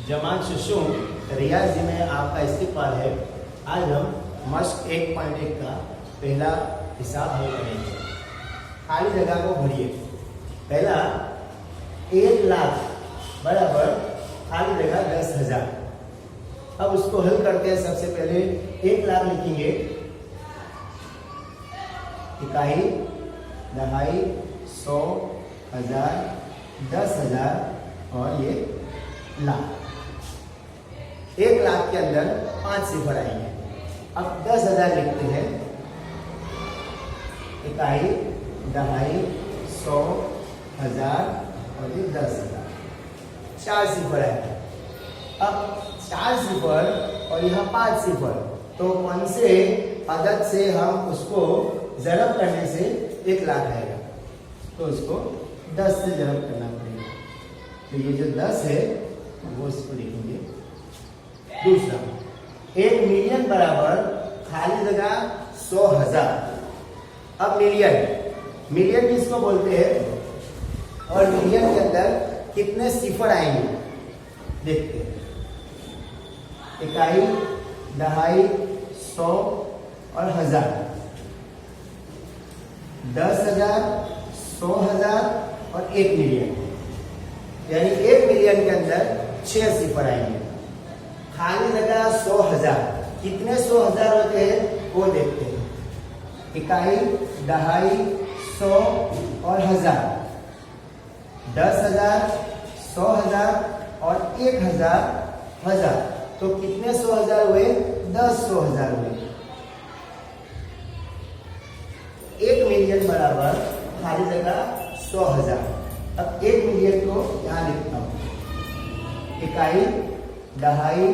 जमान शुशु रियाजी में आपका इस्तेमाल है। आज हम मश्क 1.1 का पहला हिसाब हल करेंगे। खाली जगह को भरिए। पहला 1 लाख बराबर खाली जगह 10,000। अब उसको हल करते हैं। सबसे पहले 1 लाख लिखेंगे, इकाई, दहाई, 100, 1000, 10,000 और ये लाख। 1 लाख के अंदर 5 सिफर आएंगे। अब 10,000 लिखते हैं, इकाई, दहाई, 100, 1000 और ये 10,000। 4 सिफर आएंगे। अब 4 सिफर और यहाँ 5 सिफर, तो कौन से अदद से हम उसको ज़रब करने से 1 लाख आएगा, तो उसको 10 से ज़रब करना पड़ेगा। तो ये जो 10 है वो इसको लिखेंगे। दूसरा 1 मिलियन बराबर खाली जगह 100,000। अब मिलियन किसको बोलते हैं और मिलियन के अंदर कितने सिफर आएंगे देखते हैं। इकाई, दहाई, 100 और 1000। 10,000, 100,000 और 1 मिलियन, यानी 1 मिलियन के अंदर 6 सिफर आएंगे। खाली जगह 100,000, कितने 100,000 होते हैं वो देखते हैं। इकाई, दहाई, 100 और 1000। 10,000, 100,000 और 1,000, तो कितने 100,000 हुए? 10 100,000 हुए। 1 मिलियन बराबर खाली जगह 100,000। अब 1 मिलियन को यहां लिखता हूं। इकाई, दहाई,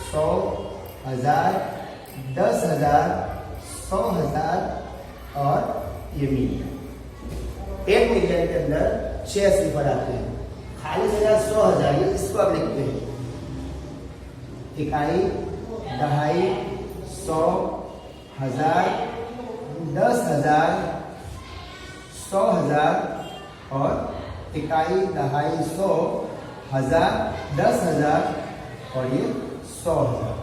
100, 1000, 10,000, 100,000 और ये मिलियन। 1 मिलियन के अंदर 6 सिफर आते हैं। खाली जगह 100,000, ये इसको अब लिखते हैं। इकाई, दहाई, 100, 1000, 10,000, 100,000 और इकाई, दहाई, 100, 1000, 10,000 और ये 100,000।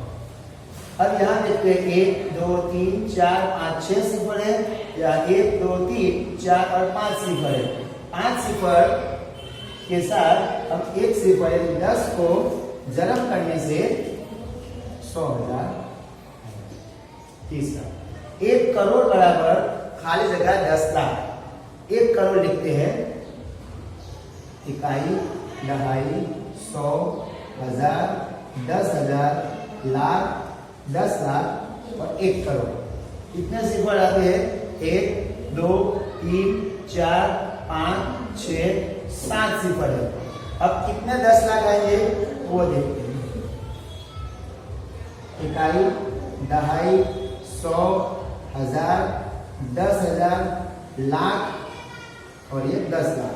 अब यहाँ देखते हैं 1, 2, 3, 4, 5, 6 सिफर है, या 1, 2, 3, 4 और 5 सिफर है। 5 सिफर के साथ अब 1 सिफर यानी 10 को ज़रब करने से 100,000। तीसरा 1 करोड़ बराबर खाली जगह 10 लाख। 1 करोड़ लिखते हैं। इकाई, दहाई, 100, 1000, 10,000, लाख, 10 लाख और 1 करोड़। कितने सिफर आते हैं? 1, 2, 3, 4, 5, 6, 7 सिफर है। अब कितने 10 लाख आएंगे वो देखते हैं। इकाई, दहाई, 100, 1000, 10,000, लाख और ये 10 लाख।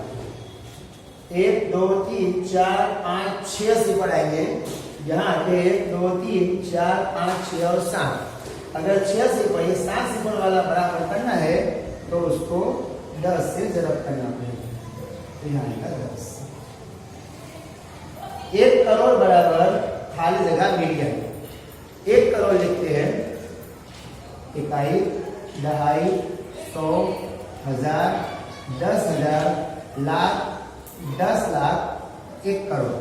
1, 2, 3, 4, 5, 6 सिफर आएंगे। यहाँ 1, 2, 3, 4, 5, 6 और 7। अगर 6 सिफर, ये 7 सिफर वाला बराबर करना है तो उसको 10 से ज़रब करना पड़ेगा। तो यहाँ आएगा 10। 1 करोड़ बराबर खाली जगह मिलियन। 1 करोड़ लिखते हैं। इकाई, दहाई, 100, 1000, 10,000, लाख, 10 लाख, 1 करोड़।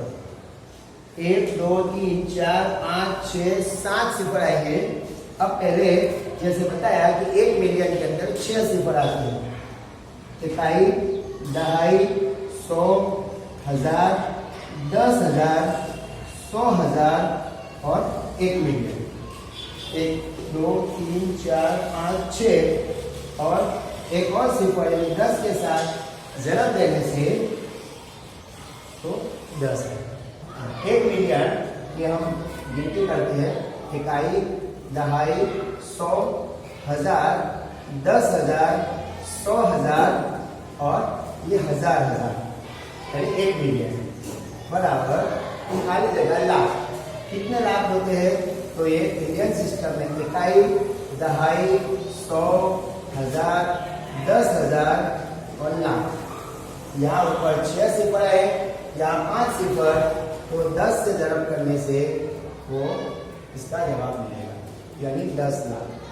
1, 2, 3, 4, 5, 6, 7 सिफर आएंगे। अब पहले जैसे बताया कि 1 मिलियन के अंदर 6 सिफर आते हैं। इकाई, दहाई, 100, 1000, 10,000, 100,000 और 1 मिलियन। 1, 2, 3, 4, 5, 6 और एक और सिफर यानी 10 के साथ ज़रब देने से तो 10 है। 1 मिलियन ये हम गिनती करते हैं। इकाई, दहाई, 100, 1000, 10,000, 100,000 और ये 1000 यानी 1 मिलियन बराबर खाली जगह लाख। कितने लाख होते हैं? तो ये इंडियन सिस्टम में इकाई, दहाई, 100, 1000, 10,000 और लाख। यहाँ ऊपर 6 सिफर है, यहाँ 5 सिफर तो 10 से ज़रब करने से वो इसका जवाब मिलेगा, यानी 10 लाख।